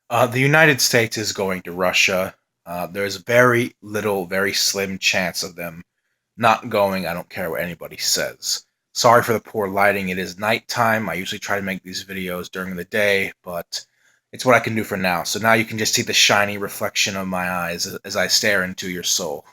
The United States is going to Russia. There's very little, very slim chance of them not going. I don't care what anybody says. Sorry for the poor lighting. It is nighttime. I usually try to make these videos during the day, but it's what I can do for now. So now you can just see the shiny reflection of my eyes as I stare into your soul.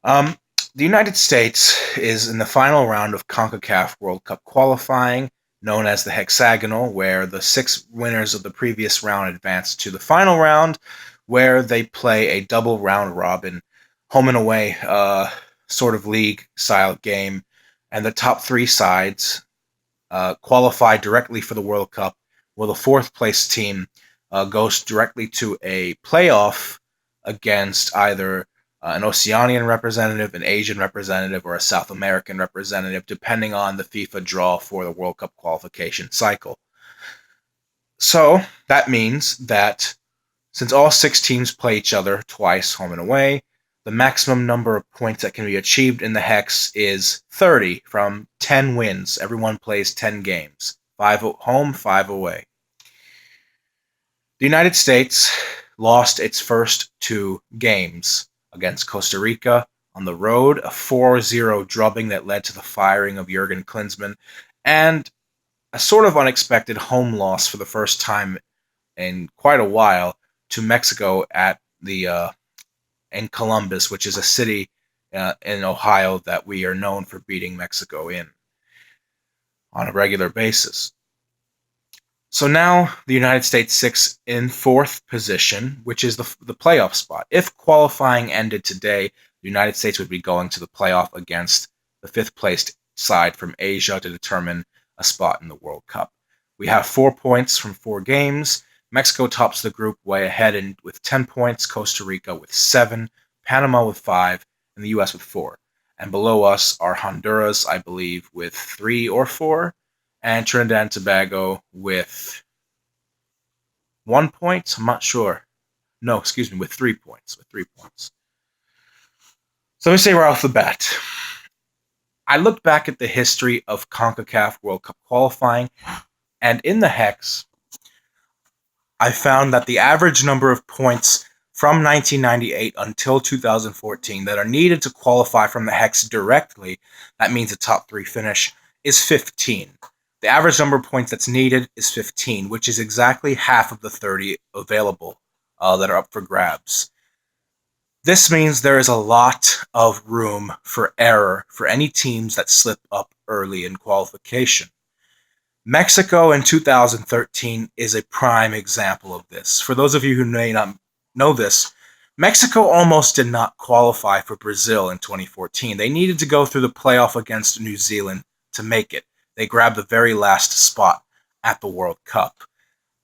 Um, the United States is in the final round of CONCACAF World Cup qualifying, known as the hexagonal, where the six winners of the previous round advance to the final round, where they play a double round robin, home and away sort of league style game, and the top three sides qualify directly for the World Cup, while the fourth place team goes directly to a playoff against either an Oceanian representative, an Asian representative, or a South American representative, depending on the FIFA draw for the World Cup qualification cycle. So that means that since all six teams play each other twice, home and away, the maximum number of points that can be achieved in the Hex is 30 from 10 wins. Everyone plays 10 games, 5 home, 5 away. The United States lost its first two games against Costa Rica on the road, a 4-0 drubbing that led to the firing of Jurgen Klinsmann, and a sort of unexpected home loss for the first time in quite a while to Mexico at the in Columbus, which is a city in Ohio that we are known for beating Mexico in on a regular basis. So now the United States sits in fourth position, which is the playoff spot. If qualifying ended today, the United States would be going to the playoff against the fifth placed side from Asia to determine a spot in the World Cup. We have 4 points from 4 games. Mexico tops the group way ahead with 10 points, Costa Rica with 7, Panama with 5, and the U.S. with 4. And below us are Honduras, I believe, with 3 or 4, and Trinidad and Tobago with 1 point. I'm not sure. No, excuse me, with 3 points. With 3 points. So let me say right off the bat, I looked back at the history of CONCACAF World Cup qualifying, and in the Hex, I found that the average number of points from 1998 until 2014 that are needed to qualify from the Hex directly, that means a top 3 finish, is 15. The average number of points that's needed is 15, which is exactly half of the 30 available that are up for grabs. This means there is a lot of room for error for any teams that slip up early in qualification. Mexico in 2013 is a prime example of this. For those of you who may not know this, Mexico almost did not qualify for Brazil in 2014. They needed to go through the playoff against New Zealand to make it. They grabbed the very last spot at the World Cup.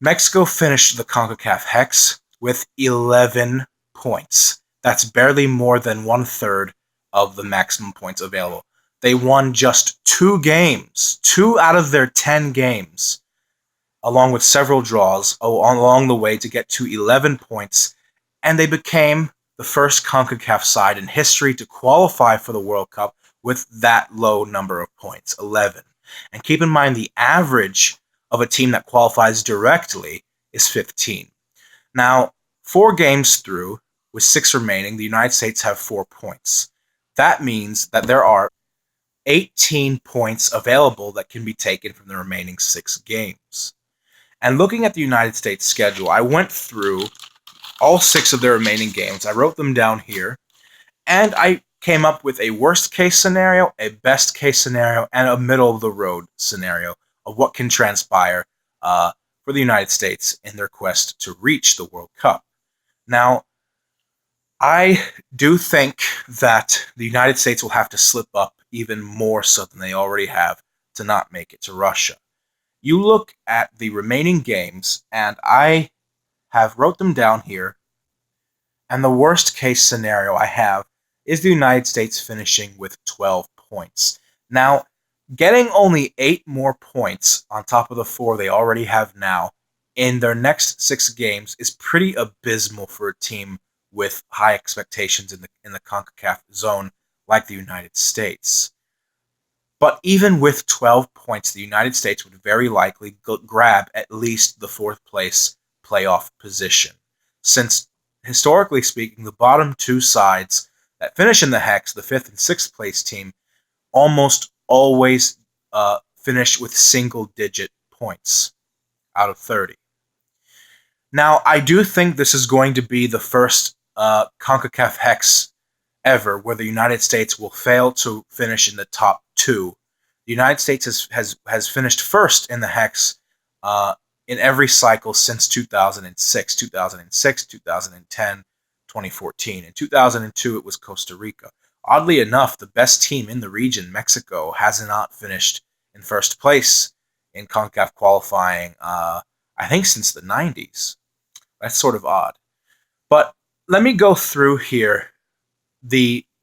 Mexico finished the CONCACAF Hex with 11 points. That's barely more than 1/3 of the maximum points available. They won just 2 games, 2 out of their 10 games, along with several draws along the way to get to 11 points, and they became the first CONCACAF side in history to qualify for the World Cup with that low number of points, 11. And keep in mind the average of a team that qualifies directly is 15. Now, 4 games through, with 6 remaining, the United States have 4 points. That means that there are 18 points available that can be taken from the remaining 6 games. And looking at the United States schedule, I went through all 6 of their remaining games. I wrote them down here, and I came up with a worst case scenario, a best case scenario, and a middle of the road scenario of what can transpire for the United States in their quest to reach the World Cup. Now, I do think that the United States will have to slip up even more so than they already have to not make it to Russia. You look at the remaining games, and I have wrote them down here, and the worst case scenario I have is the United States finishing with 12 points. Now, getting only 8 more points on top of the 4 they already have now in their next 6 games is pretty abysmal for a team with high expectations in the CONCACAF zone like the United States. But even with 12 points, the United States would very likely grab at least the 4th place playoff position. Since, historically speaking, the bottom two sides that finish in the Hex, the 5th and 6th place team, almost always finish with single-digit points out of 30. Now, I do think this is going to be the first CONCACAF Hex ever where the United States will fail to finish in the top two. The United States has finished first in the Hex in every cycle since 2006, 2010, 2014. In 2002, it was Costa Rica. Oddly enough, the best team in the region, Mexico, has not finished in first place in CONCACAF qualifying, I think, since the 90s. That's sort of odd. But let me go through here.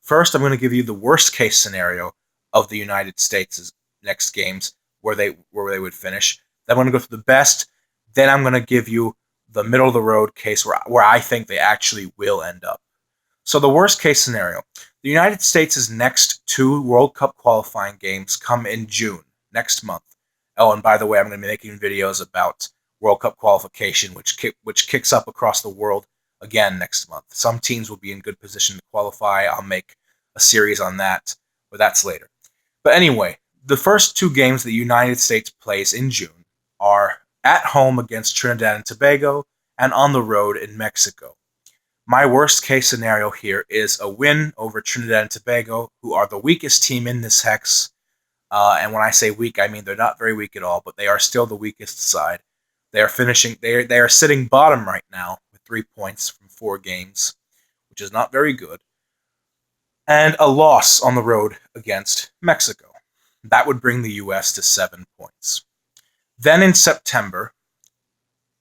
First, I'm going to give you the worst case scenario of the United States' next games where they would finish. Then I'm going to go through the best. Then I'm going to give you the middle of the road case where I think they actually will end up. So the worst case scenario, the United States' next 2 World Cup qualifying games come in June, next month. Oh, and by the way, I'm going to be making videos about World Cup qualification, which kicks up across the world again next month. Some teams will be in good position to qualify. I'll make a series on that, but that's later. But anyway, the first 2 games the United States plays in June are at home against Trinidad and Tobago and on the road in Mexico. My worst case scenario here is a win over Trinidad and Tobago, who are the weakest team in this Hex. And when I say weak, I mean they're not very weak at all, but they are still the weakest side. They are sitting bottom right now with 3 points from 4 games, which is not very good. And a loss on the road against Mexico. That would bring the U.S. to 7 points. Then in September,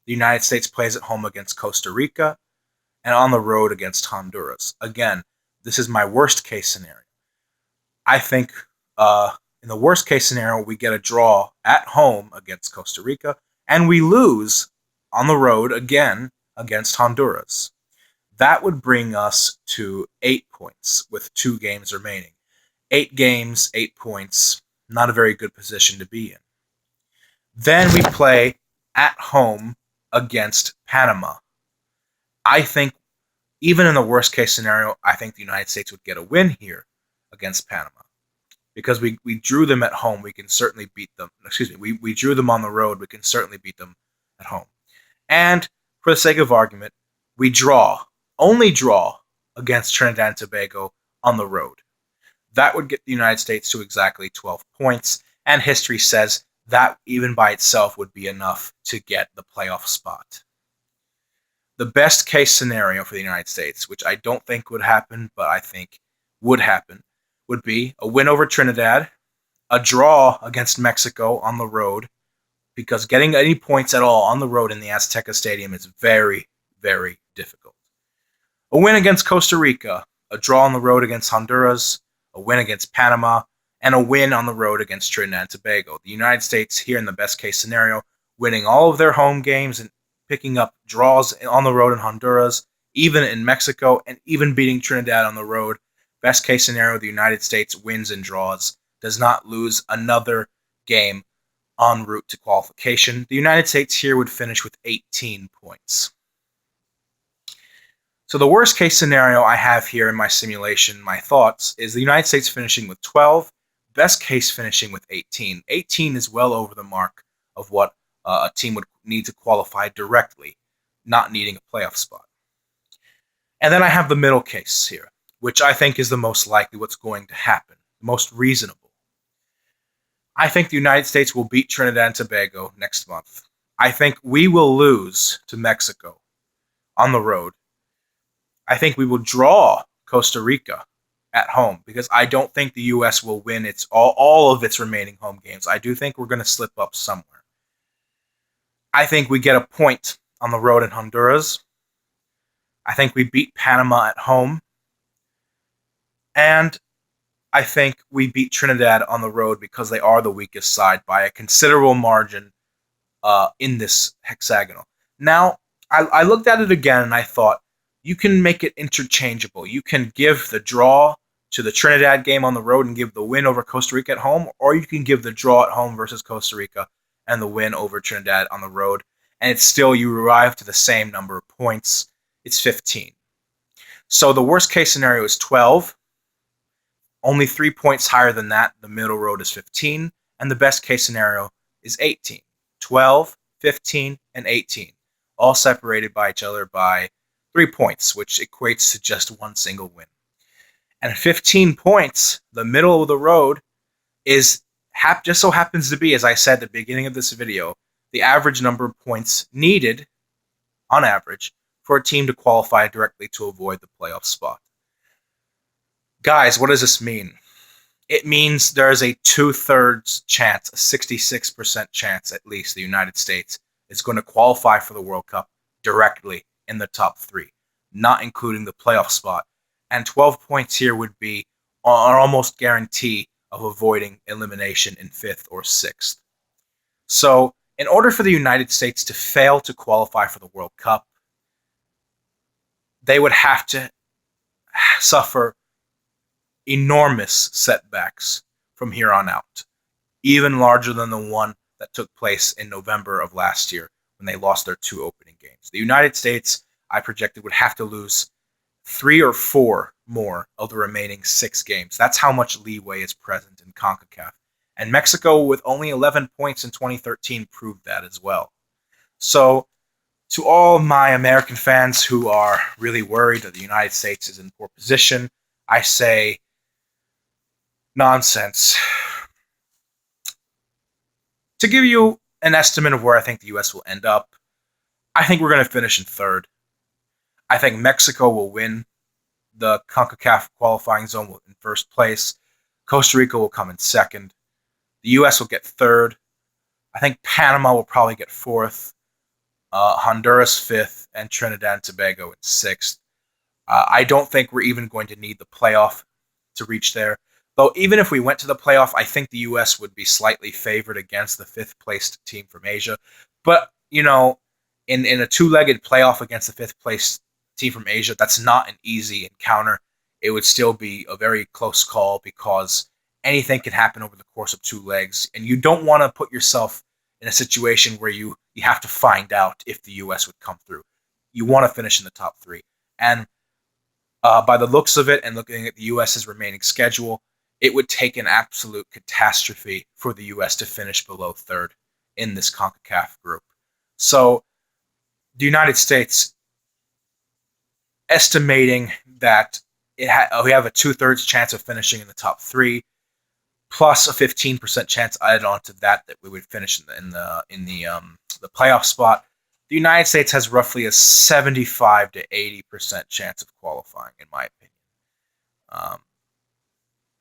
the United States plays at home against Costa Rica and on the road against Honduras. Again, this is my worst case scenario. I think in the worst case scenario, we get a draw at home against Costa Rica, and we lose on the road again against Honduras. That would bring us to 8 points with 2 games remaining. 8 games, 8 points, not a very good position to be in. Then we play at home against Panama. I think, even in the worst case scenario, I think the United States would get a win here against Panama. Because we drew them at home, we can certainly beat them. We drew them on the road, we can certainly beat them at home. And for the sake of argument, we only draw against Trinidad and Tobago on the road. That would get the United States to exactly 12 points, and history says that even by itself would be enough to get the playoff spot. The best case scenario for the United States, which I don't think would happen, but I think would happen, would be a win over Trinidad, a draw against Mexico on the road, because getting any points at all on the road in the Azteca Stadium is very, very difficult. A win against Costa Rica, a draw on the road against Honduras, a win against Panama, and a win on the road against Trinidad and Tobago. The United States here in the best case scenario, winning all of their home games and picking up draws on the road in Honduras, even in Mexico, and even beating Trinidad on the road. Best case scenario, the United States wins and draws, does not lose another game en route to qualification. The United States here would finish with 18 points. So the worst case scenario I have here in my simulation, my thoughts, is the United States finishing with 12, best case finishing with 18. 18 is well over the mark of what a team would need to qualify directly, not needing a playoff spot. And then I have the middle case here, which I think is the most likely what's going to happen, the most reasonable. I think the United States will beat Trinidad and Tobago next month. I think we will lose to Mexico on the road. I think we will draw Costa Rica at home because I don't think the U.S. will win all of its remaining home games. I do think we're going to slip up somewhere. I think we get a point on the road in Honduras. I think we beat Panama at home. And I think we beat Trinidad on the road because they are the weakest side by a considerable margin in this hexagonal. Now, I looked at it again and I thought, you can make it interchangeable. You can give the draw to the Trinidad game on the road and give the win over Costa Rica at home, or you can give the draw at home versus Costa Rica and the win over Trinidad on the road. and it's still, you arrive to the same number of points. It's 15. So the worst case scenario is 12. Only 3 points higher than that, the middle road is 15. And the best case scenario is 18. 12, 15, and 18. All separated by each other by 3 points, which equates to just one single win. And 15 points, the middle of the road, is just so happens to be, as I said at the beginning of this video, the average number of points needed, on average, for a team to qualify directly to avoid the playoff spot. Guys, what does this mean? It means there is a 2/3 chance, a 66% chance at least, the United States is going to qualify for the World Cup directly in the top 3, not including the playoff spot. And 12 points here would be an almost guarantee of avoiding elimination in 5th or 6th. So, in order for the United States to fail to qualify for the World Cup, they would have to suffer enormous setbacks from here on out, even larger than the one that took place in November of last year when they lost their 2 opening games. The United States, I projected, would have to lose 3 or 4 more of the remaining 6 games. That's how much leeway is present in CONCACAF. And Mexico, with only 11 points in 2013, proved that as well. So, to all my American fans who are really worried that the United States is in poor position, I say, nonsense. To give you an estimate of where I think the U.S. will end up, I think we're going to finish in 3rd. I think Mexico will win the CONCACAF qualifying zone in 1st place. Costa Rica will come in 2nd. The U.S. will get 3rd. I think Panama will probably get 4th. Honduras 5th, and Trinidad and Tobago in 6th. I don't think we're even going to need the playoff to reach there. Though even if we went to the playoff, I think the U.S. would be slightly favored against the 5th-placed team from Asia. But, in a 2-legged playoff against the 5th-placed team from Asia, that's not an easy encounter. It would still be a very close call because anything can happen over the course of 2 legs, and you don't want to put yourself in a situation where you have to find out if the U.S. would come through. You want to finish in the top 3. And by the looks of it and looking at the U.S.'s remaining schedule, it would take an absolute catastrophe for the U.S. to finish below 3rd in this CONCACAF group. So the United States, estimating that we have a 2/3 chance of finishing in the top 3, plus a 15% chance added on to that we would finish in the playoff spot. The United States has roughly a 75 to 80% chance of qualifying, in my opinion.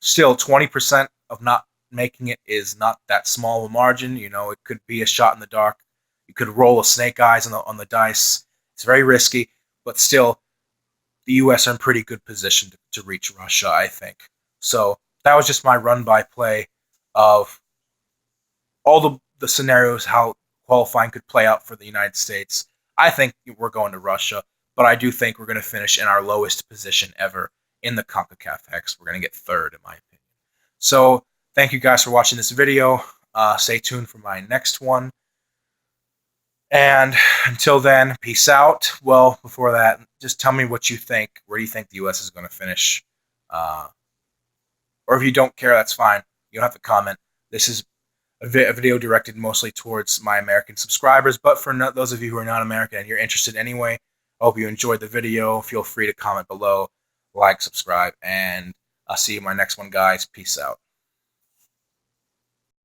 Still, 20% of not making it is not that small of a margin. It could be a shot in the dark. You could roll a snake eyes on the dice. It's very risky, but still, the U.S. are in pretty good position to reach Russia, I think. So that was just my run-by-play of all the scenarios, how qualifying could play out for the United States. I think we're going to Russia, but I do think we're going to finish in our lowest position ever in the CONCACAF Hex. We're going to get 3rd, in my opinion. So thank you guys for watching this video. Stay tuned for my next one. And until then, peace out. Well, before that, just tell me what you think. Where do you think the U.S. is going to finish? Or if you don't care, that's fine. You don't have to comment. This is a video directed mostly towards my American subscribers, but for those of you who are not American and you're interested anyway, I hope you enjoyed the video. Feel free to comment below, like, subscribe, and I'll see you in my next one, guys. Peace out.